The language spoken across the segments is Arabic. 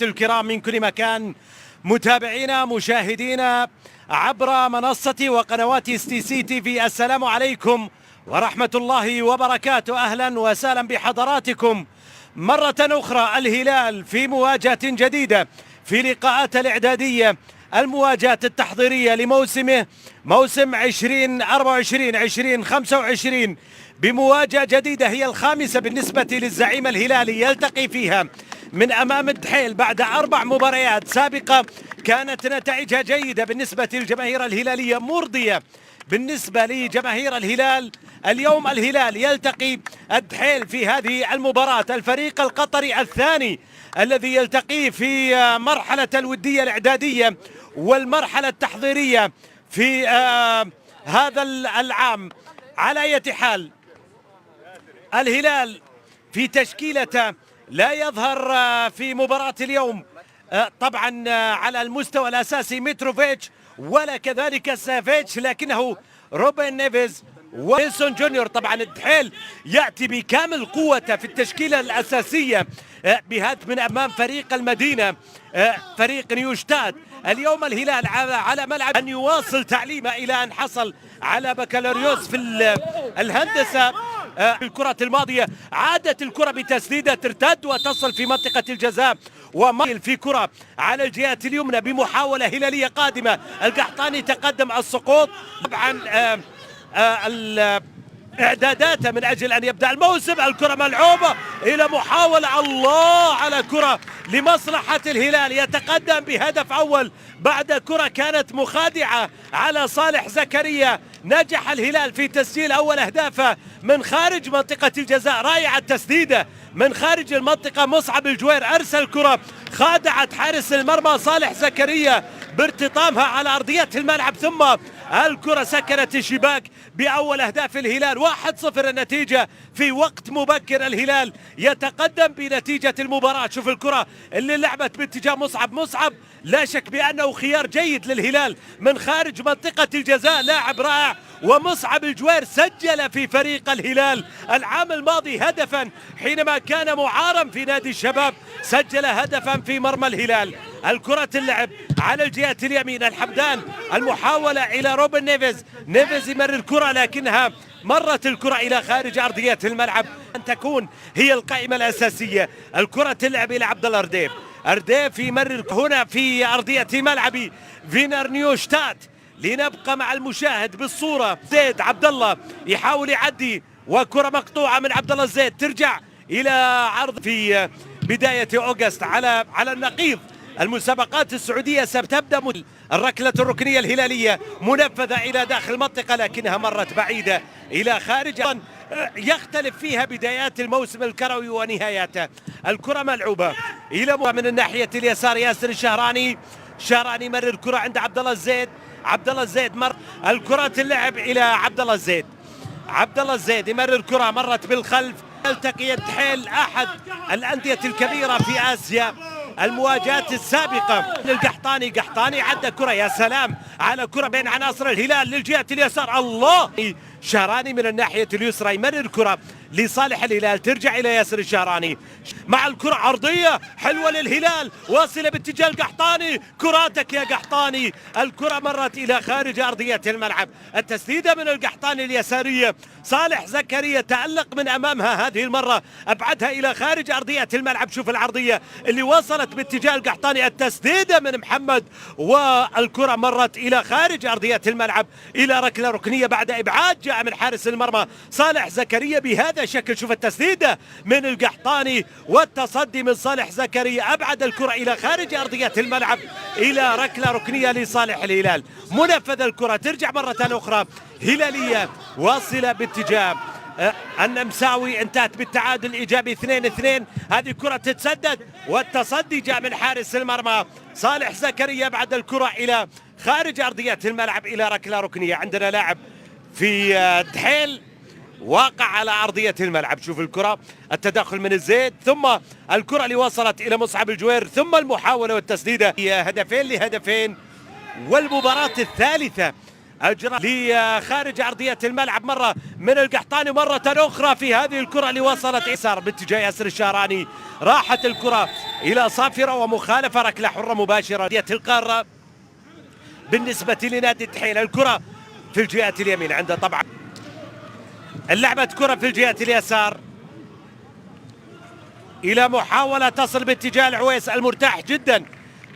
سادتي الكرام من كل مكان، متابعينا مشاهدينا عبر منصة وقنوات STC TV، السلام عليكم ورحمة الله وبركاته. أهلا وسهلا بحضراتكم مرة أخرى. الهلال في مواجهة جديدة في لقاءات الإعدادية، المواجهات التحضيرية لموسمه، موسم 2024-2025، بمواجهة جديدة هي الخامسة بالنسبة للزعيم الهلالي، يلتقي فيها من أمام الدحيل بعد 4 مباريات سابقة كانت نتائجها جيدة بالنسبة للجماهير الهلالية، مرضية بالنسبة لجماهير الهلال. اليوم الهلال يلتقي الدحيل في هذه المباراة، الفريق القطري الثاني الذي يلتقيه في مرحلة الودية الإعدادية والمرحلة التحضيرية في هذا العام. على أي حال الهلال في تشكيلته لا يظهر في مباراة اليوم طبعا على المستوى الأساسي متروفيتش ولا كذلك سافيتش، لكنه روبن نيفيز ويلسون جونيور. طبعا الدحيل يأتي بكامل قوته في التشكيلة الأساسية بهدف من أمام فريق المدينة، فريق نيوشتاد. اليوم الهلال على ملعب أن يواصل تعليمه إلى أن حصل على بكالوريوس في الهندسة. الكرة الماضية عادت الكرة بتسديدة ترتد وتصل في منطقة الجزاء، ومايل في كرة على الجهة اليمنى بمحاولة هلالية قادمة. القحطاني تقدم السقوط، طبعا اعداداته من اجل ان يبدا الموسم. الكره ملعوبه الى محاوله، الله على كره لمصلحه الهلال، يتقدم بهدف اول بعد كره كانت مخادعه على صالح زكريا. نجح الهلال في تسجيل اول اهدافه من خارج منطقه الجزاء، رائعه تسديده من خارج المنطقه. مصعب الجوير ارسل كره خادعت حارس المرمى صالح زكريا بارتطامها على ارضيه الملعب، ثم الكرة سكنت الشباك بأول أهداف الهلال. 1-0 النتيجة في وقت مبكر، الهلال يتقدم بنتيجة المباراة. شوف الكرة اللي لعبت باتجاه مصعب لا شك بأنه خيار جيد للهلال من خارج منطقة الجزاء، لاعب رائع. ومصعب الجوير سجل في فريق الهلال العام الماضي هدفا حينما كان معارا في نادي الشباب، سجل هدفا في مرمى الهلال. الكرة اللعب على الجهة اليمين، الحمدان المحاولة إلى روبن نيفيز يمرر الكرة لكنها مرت الكرة إلى خارج أرضية الملعب، أن تكون هي القائمة الأساسية. الكرة تلعب إلى عبد الله أرديف يمرر هنا في أرضية ملعب فينر نيوشتاد. لنبقى مع المشاهد بالصورة. زيد عبد الله يحاول يعدي وكرة مقطوعة من عبد الله الزيد، ترجع إلى عرض في بداية أغسطس على النقيض. المسابقات السعودية ستبدأ الركلة الركنية الهلالية منفذة إلى داخل المنطقة لكنها مرت بعيدة إلى خارج، يختلف فيها بدايات الموسم الكروي ونهاياته. الكرة ملعوبة إلى من الناحية اليسار، ياسر الشهراني مرر الكرة عند عبد الله الزيد مر الكرة اللعب إلى عبد الله الزيد يمرر الكرة، مرت بالخلف. يلتقي الدحيل أحد الأندية الكبيرة في آسيا، المواجهات السابقة قحطاني عدى كرة، يا سلام على كرة بين عناصر الهلال للجهة اليسار، الله. شهراني من الناحية اليسرى يمرر الكرة لصالح الهلال، ترجع إلى ياسر الشهراني مع الكرة عرضية حلوة للهلال واصلة باتجاه القحطاني، كراتك يا قحطاني. الكرة مرت إلى خارج أرضية الملعب، التسديدة من القحطاني اليسارية، صالح زكريا تألق من أمامها، هذه المرة أبعدها إلى خارج أرضية الملعب. شوف العرضية اللي وصلت باتجاه القحطاني، التسديدة من محمد، والكرة مرت إلى خارج أرضية الملعب إلى ركلة ركنية بعد إبعاد جاء من حارس المرمى صالح زكريا بهذا الشكل. شوف التسديدة من القحطاني والتصدي من صالح زكريا، أبعد الكرة إلى خارج أرضية الملعب إلى ركلة ركنية لصالح الهلال. منفذ الكرة ترجع مرة أخرى هلالية واصلة باتجاه النمساوي، انتهت بالتعادل الإيجابي 2-2. هذه كرة تتسدد والتصدي جاء من حارس المرمى صالح زكريا، بعد الكرة إلى خارج أرضية الملعب إلى ركلة ركنية. عندنا لاعب في دحيل واقع على أرضية الملعب. شوف الكرة، التدخل من الزيد، ثم الكرة اللي وصلت إلى مصعب الجوير، ثم المحاولة والتسديدة. هدفين لهدفين، والمباراة الثالثة أجرى لخارج أرضية الملعب مرة من القحطاني مرة أخرى في هذه الكرة اللي وصلت يسار باتجاه ياسر الشهراني. راحت الكرة إلى صافرة ومخالفة ركلة حرة مباشرة أرضية القارة بالنسبة لنادي الدحيل. الكرة في الجهة اليمين عنده طبعا اللعبة كرة في الجهة اليسار إلى محاولة تصل باتجاه العويس المرتاح جدا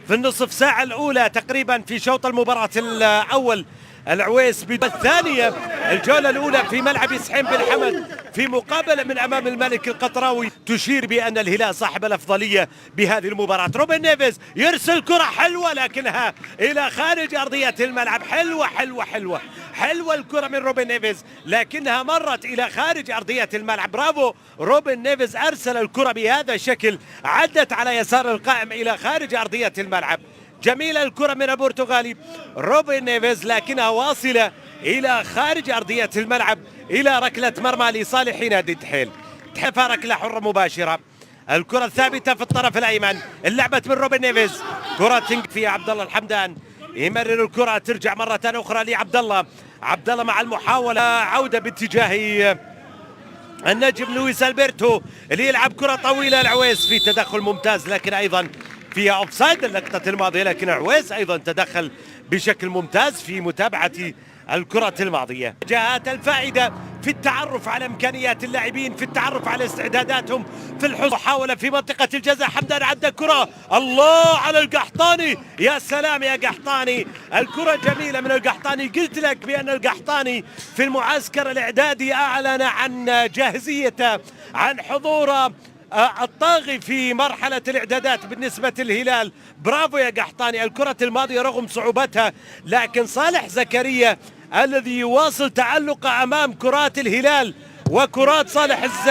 في النصف ساعة الأولى تقريبا في شوط المباراة الأول. العويس بالثانية الجولة الأولى في ملعب يسحين بن حمد في مقابلة من أمام الملك القطراوي تشير بأن الهلال صاحب الأفضلية بهذه المباراة. روبن نيفيز يرسل كرة حلوة لكنها إلى خارج أرضية الملعب. حلوة حلوة حلوة حلوة الكرة من روبن نيفيز لكنها مرت إلى خارج أرضية الملعب. برافو روبن نيفيز، أرسل الكرة بهذا الشكل عدت على يسار القائم إلى خارج أرضية الملعب. جميلة الكرة من البرتغالي روبن نيفيز لكنها واصلة إلى خارج أرضية الملعب إلى ركلة مرمى لصالح نادي الدحيل. ركلة حرة مباشرة. الكرة الثابتة في الطرف الأيمن، اللعبة من روبن نيفيز، كرة تنقل فيها عبد الله الحمدان، يمرر الكرة ترجع مرة أخرى لعبد الله. عبد الله مع المحاولة عودة باتجاه النجم لويس ألبرتو اللي يلعب كرة طويلة. العويس في تدخل ممتاز لكن أيضا فيها اوفسايد اللقطة الماضية، لكن عويس ايضا تدخل بشكل ممتاز في متابعة الكرة الماضية. جاءت الفائدة في التعرف على امكانيات اللاعبين، في التعرف على استعداداتهم في الحصول. محاولة في منطقة الجزاء، حمدان عدى كرة، الله على القحطاني، يا سلام يا قحطاني، الكرة جميلة من القحطاني. قلت لك بأن القحطاني في المعسكر الإعدادي أعلن عن جاهزيته، عن حضوره الطاغي في مرحلة الإعدادات بالنسبة للهلال. برافو يا قحطاني. الكرة الماضية رغم صعوبتها لكن صالح زكريا الذي يواصل تألقه أمام كرات الهلال وكرات صالح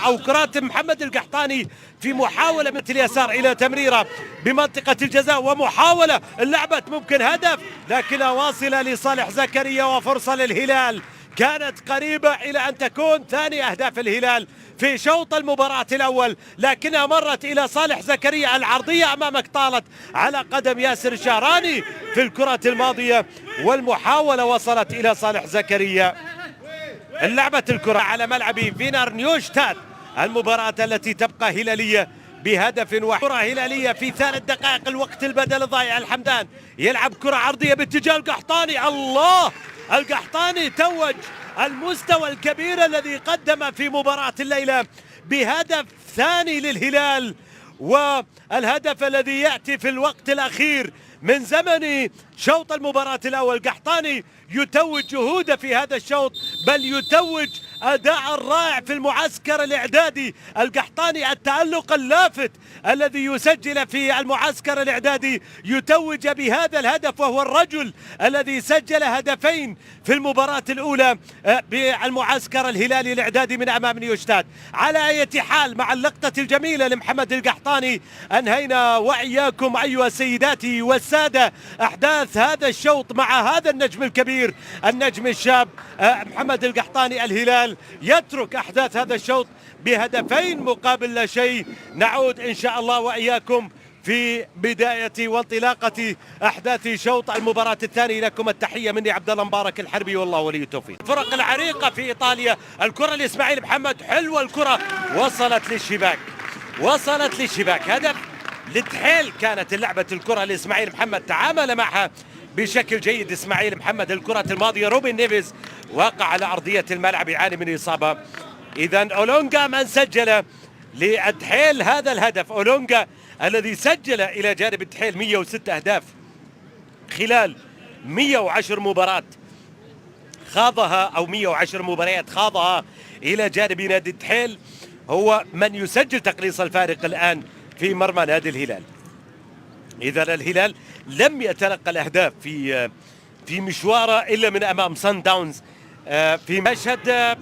أو كرات محمد القحطاني في محاولة من اليسار إلى تمريرة بمنطقة الجزاء، ومحاولة اللعبة ممكن هدف لكنها واصلة لصالح زكريا وفرصة للهلال كانت قريبة إلى أن تكون ثاني أهداف الهلال في شوط المباراة الأول، لكنها مرت إلى صالح زكريا. العرضية أمامك طالت على قدم ياسر الشهراني في الكرة الماضية والمحاولة وصلت إلى صالح زكريا. اللعبة الكرة على ملعب فينر نيوشتاد، المباراة التي تبقى هلالية بهدف واحد. كرة هلالية في 3 دقائق الوقت البدل الضايع. الحمدان يلعب كرة عرضية باتجاه القحطاني، الله، القحطاني توج المستوى الكبير الذي قدم في مباراة الليلة بهدف ثاني للهلال، والهدف الذي يأتي في الوقت الأخير من زمن شوط المباراة الأول. قحطاني يتوج جهوده في هذا الشوط، بل يتوج أداء رائع في المعسكر الإعدادي. القحطاني التألق اللافت الذي يسجل في المعسكر الإعدادي يتوج بهذا الهدف، وهو الرجل الذي سجل هدفين في المباراة الأولى بالمعسكر الهلالي الإعدادي من أمام نيوشتاد. على أي حال مع اللقطة الجميلة لمحمد القحطاني أنهينا وإياكم أيها السيدات والسادة أحداث هذا الشوط مع هذا النجم الكبير، النجم الشاب محمد القحطاني. الهلال يترك أحداث هذا الشوط بهدفين مقابل لا شيء. نعود إن شاء الله وإياكم في بداية وانطلاقة أحداث شوط المباراة الثاني. لكم التحية مني عبد الله مبارك الحربي، والله ولي التوفيق. الفرق العريقة في إيطاليا، الكرة لإسماعيل محمد، حلوة الكرة، وصلت للشباك، وصلت للشباك، هدف للدحيل. كانت اللعبة الكرة لإسماعيل محمد، تعامل معها بشكل جيد إسماعيل محمد. الكرة الماضية روبن نيفيز وقع على أرضية الملعب يعاني من إصابة. إذا أولونغا من سجل للدحيل هذا الهدف، أولونغا الذي سجل إلى جانب الدحيل 106 أهداف خلال 110 مباراة خاضها، أو 110 مباريات خاضها إلى جانب نادي الدحيل، هو من يسجل تقليص الفارق الآن في مرمى نادي الهلال. إذا الهلال لم يتلقى الأهداف في مشواره إلا من أمام سان داونز. في مشهد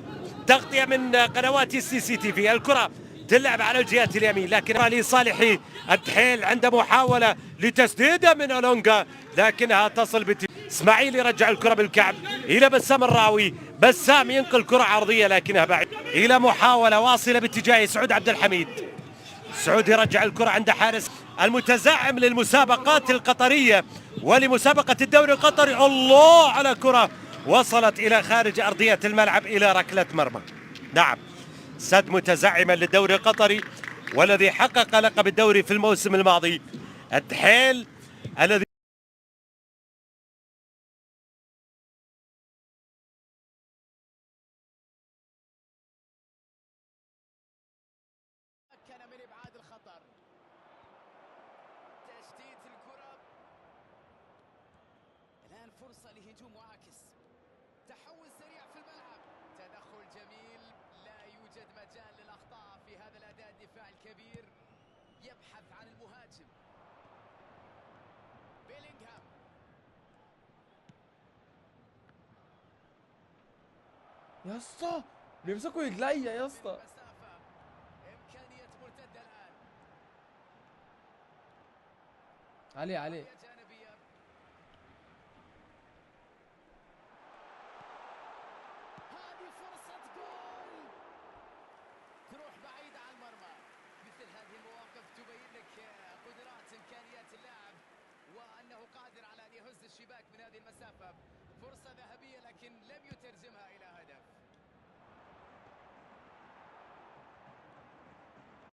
تغطية من قنوات CCTV، الكرة تلعب على الجهة اليمين لكن لصالح الدحيل عند محاولة لتسديدها من أولونغا لكنها تصل اسماعيل يرجع الكرة بالكعب إلى بسام الراوي، بسام ينقل كرة عرضية لكنها بعيد إلى محاولة واصلة باتجاه سعود عبد الحميد. سعود يرجع الكرة عند حارس المتزعم للمسابقات القطرية ولمسابقة الدوري القطري. الله على كرة وصلت إلى خارج أرضية الملعب إلى ركلة مرمى. نعم، سد متزعما للدوري القطري والذي حقق لقب الدوري في الموسم الماضي. الدحيل الذي كان من ابعاد الخطر. تشتيت الكرة، الآن فرصة لهجوم معاكس، تحول سريع في الملعب، تدخل جميل، لا يوجد مجال للأخطاء في هذا الأداء الدفاع الكبير، يبحث عن المهاجم بيلينغهام. يا اسطى بيمسكوا رجليا يا اسطى. مسافة، إمكانية مرتدة الآن. عليه جانبية. هذه فرصة جول، تروح بعيدة عن المرمى. مثل هذه المواقف تبين لك قدرات إمكانيات اللاعب وأنه قادر على أن يهز الشباك من هذه المسافة. فرصة ذهبية لكن لم